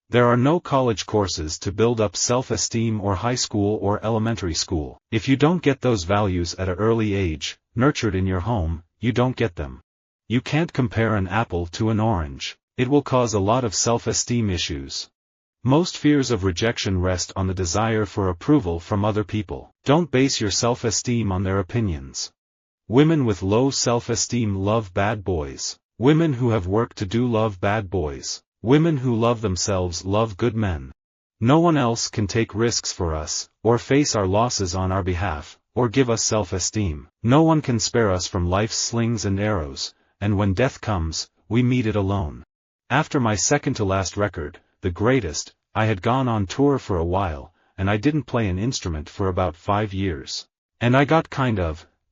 There are no college courses to build up self-esteem or high school or elementary school. If you don't get those values at an early age, nurtured in your home, you don't get them. You can't compare an apple to an orange. It will cause a lot of self-esteem issues. Most fears of rejection rest on the desire for approval from other people. Don't base your self-esteem on their opinions. Women with low self-esteem love bad boys. Women who have work to do love bad boys. Women who love themselves love good men. No one else can take risks for us, or face our losses on our behalf, or give us self-esteem. No one can spare us from life's slings and arrows, and when death comes, we meet it alone. After my second-to-last record, The Greatest, I had gone on tour for a while, and I didn't play an instrument for about 5 years. And I got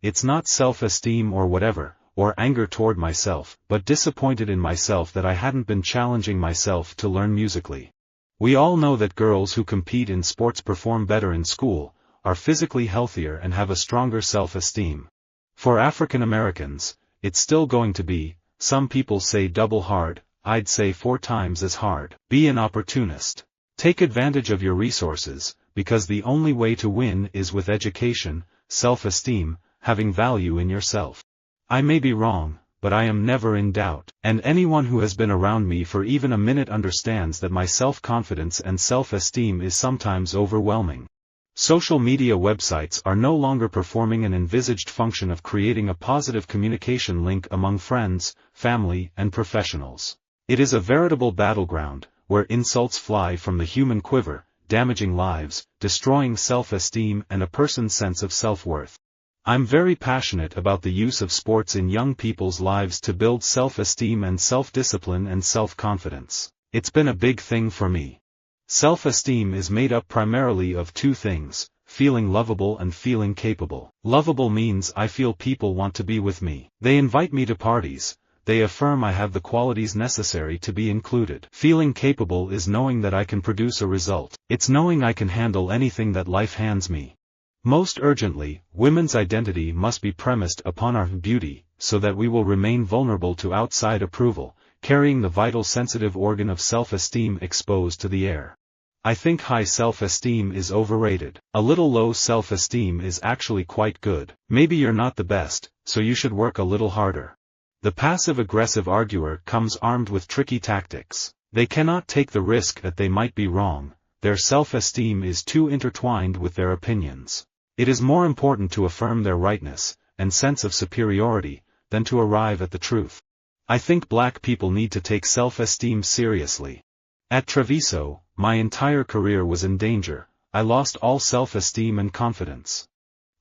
it's not self-esteem or whatever, or anger toward myself, but disappointed in myself that I hadn't been challenging myself to learn musically. We all know that girls who compete in sports perform better in school, are physically healthier and have a stronger self-esteem. For African Americans, it's still going to be, some people say double hard, I'd say 4 times as hard. Be an opportunist. Take advantage of your resources, because the only way to win is with education, self-esteem, having value in yourself. I may be wrong, but I am never in doubt, and anyone who has been around me for even a minute understands that my self-confidence and self-esteem is sometimes overwhelming. Social media websites are no longer performing an envisaged function of creating a positive communication link among friends, family, and professionals. It is a veritable battleground, where insults fly from the human quiver, damaging lives, destroying self-esteem and a person's sense of self-worth. I'm very passionate about the use of sports in young people's lives to build self-esteem and self-discipline and self-confidence. It's been a big thing for me. Self-esteem is made up primarily of 2 things, feeling lovable and feeling capable. Lovable means I feel people want to be with me. They invite me to parties. They affirm I have the qualities necessary to be included. Feeling capable is knowing that I can produce a result. It's knowing I can handle anything that life hands me. Most urgently, women's identity must be premised upon our beauty, so that we will remain vulnerable to outside approval, carrying the vital sensitive organ of self-esteem exposed to the air. I think high self-esteem is overrated. A little low self-esteem is actually quite good. Maybe you're not the best, so you should work a little harder. The passive-aggressive arguer comes armed with tricky tactics. They cannot take the risk that they might be wrong. Their self-esteem is too intertwined with their opinions. It is more important to affirm their rightness, and sense of superiority, than to arrive at the truth. I think black people need to take self-esteem seriously. At Treviso, my entire career was in danger. I lost all self-esteem and confidence.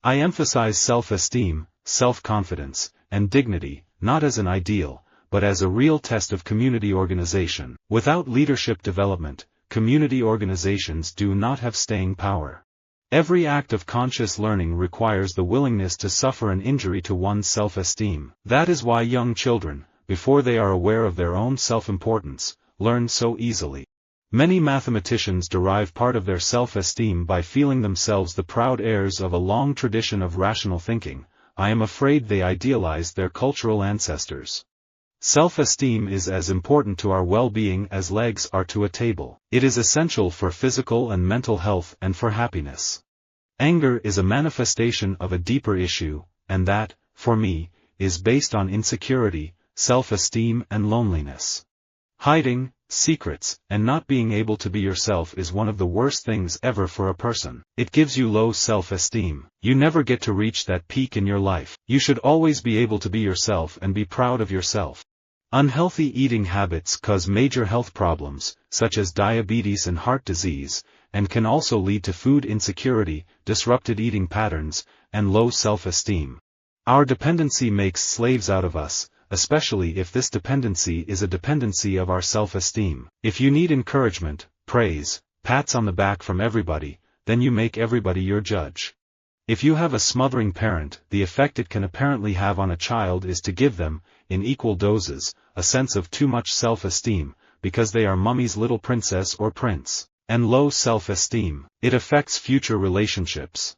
I emphasize self-esteem, self-confidence, and dignity, not as an ideal, but as a real test of community organization. Without leadership development, community organizations do not have staying power. Every act of conscious learning requires the willingness to suffer an injury to one's self-esteem. That is why young children, before they are aware of their own self-importance, learn so easily. Many mathematicians derive part of their self-esteem by feeling themselves the proud heirs of a long tradition of rational thinking. I am afraid they idealize their cultural ancestors. Self-esteem is as important to our well-being as legs are to a table. It is essential for physical and mental health and for happiness. Anger is a manifestation of a deeper issue, and that, for me, is based on insecurity, self-esteem and loneliness. Hiding, secrets, and not being able to be yourself is one of the worst things ever for a person. It gives you low self-esteem. You never get to reach that peak in your life. You should always be able to be yourself and be proud of yourself. Unhealthy eating habits cause major health problems, such as diabetes and heart disease, and can also lead to food insecurity, disrupted eating patterns, and low self-esteem. Our dependency makes slaves out of us, especially if this dependency is a dependency of our self-esteem. If you need encouragement, praise, pats on the back from everybody, then you make everybody your judge. If you have a smothering parent, the effect it can apparently have on a child is to give them, in equal doses, a sense of too much self-esteem, because they are mummy's little princess or prince. And low self-esteem, it affects future relationships.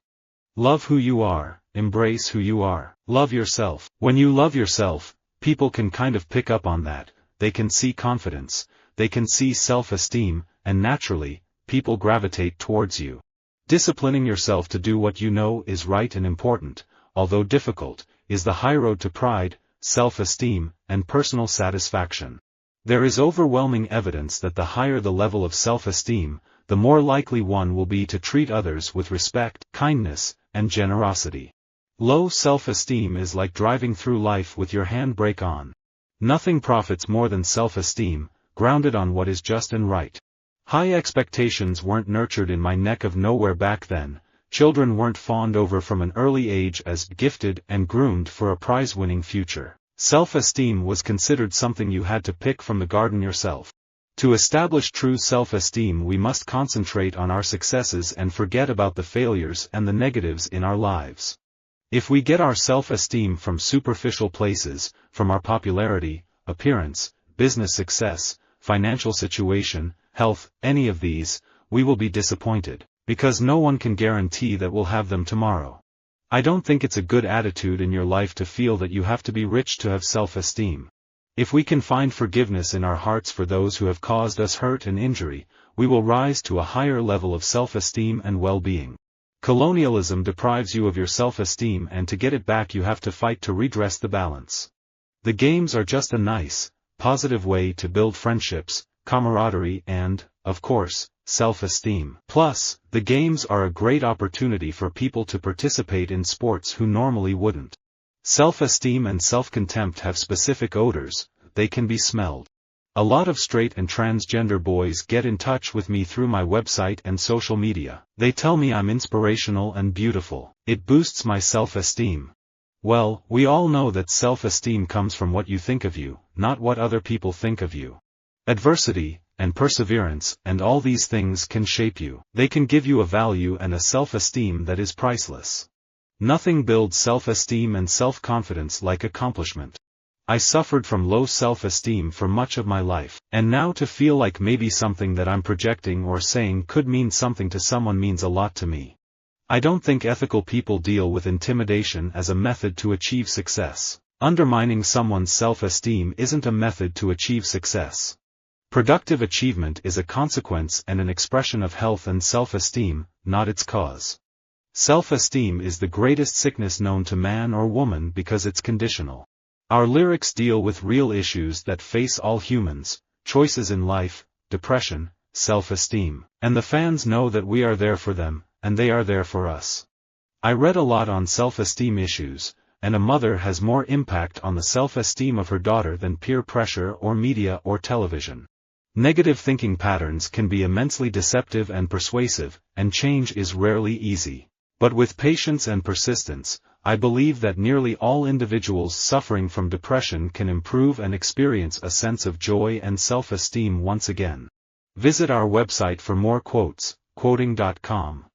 Love who you are, embrace who you are, love yourself. When you love yourself, people can kind of pick up on that, they can see confidence, they can see self-esteem, and naturally, people gravitate towards you. Disciplining yourself to do what you know is right and important, although difficult, is the high road to pride, self-esteem, and personal satisfaction. There is overwhelming evidence that the higher the level of self-esteem, the more likely one will be to treat others with respect, kindness, and generosity. Low self-esteem is like driving through life with your handbrake on. Nothing profits more than self-esteem, grounded on what is just and right. High expectations weren't nurtured in my neck of nowhere back then. Children weren't fawned over from an early age as gifted and groomed for a prize-winning future. Self-esteem was considered something you had to pick from the garden yourself. To establish true self-esteem, we must concentrate on our successes and forget about the failures and the negatives in our lives. If we get our self-esteem from superficial places, from our popularity, appearance, business success, financial situation, health, any of these, we will be disappointed, because no one can guarantee that we'll have them tomorrow. I don't think it's a good attitude in your life to feel that you have to be rich to have self-esteem. If we can find forgiveness in our hearts for those who have caused us hurt and injury, we will rise to a higher level of self-esteem and well-being. Colonialism deprives you of your self-esteem, and to get it back you have to fight to redress the balance. The games are just a nice, positive way to build friendships, camaraderie and, of course, self-esteem. Plus, the games are a great opportunity for people to participate in sports who normally wouldn't. Self-esteem and self-contempt have specific odors, they can be smelled. A lot of straight and transgender boys get in touch with me through my website and social media. They tell me I'm inspirational and beautiful. It boosts my self-esteem. Well, we all know that self-esteem comes from what you think of you, not what other people think of you. Adversity, and perseverance, and all these things can shape you. They can give you a value and a self-esteem that is priceless. Nothing builds self-esteem and self-confidence like accomplishment. I suffered from low self-esteem for much of my life, and now to feel like maybe something that I'm projecting or saying could mean something to someone means a lot to me. I don't think ethical people deal with intimidation as a method to achieve success. Undermining someone's self-esteem isn't a method to achieve success. Productive achievement is a consequence and an expression of health and self-esteem, not its cause. Self-esteem is the greatest sickness known to man or woman because it's conditional. Our lyrics deal with real issues that face all humans: choices in life, depression, self-esteem. And the fans know that we are there for them, and they are there for us. I read a lot on self-esteem issues, and a mother has more impact on the self-esteem of her daughter than peer pressure or media or television. Negative thinking patterns can be immensely deceptive and persuasive, and change is rarely easy. But with patience and persistence, I believe that nearly all individuals suffering from depression can improve and experience a sense of joy and self-esteem once again. Visit our website for more quotes, quoting.com.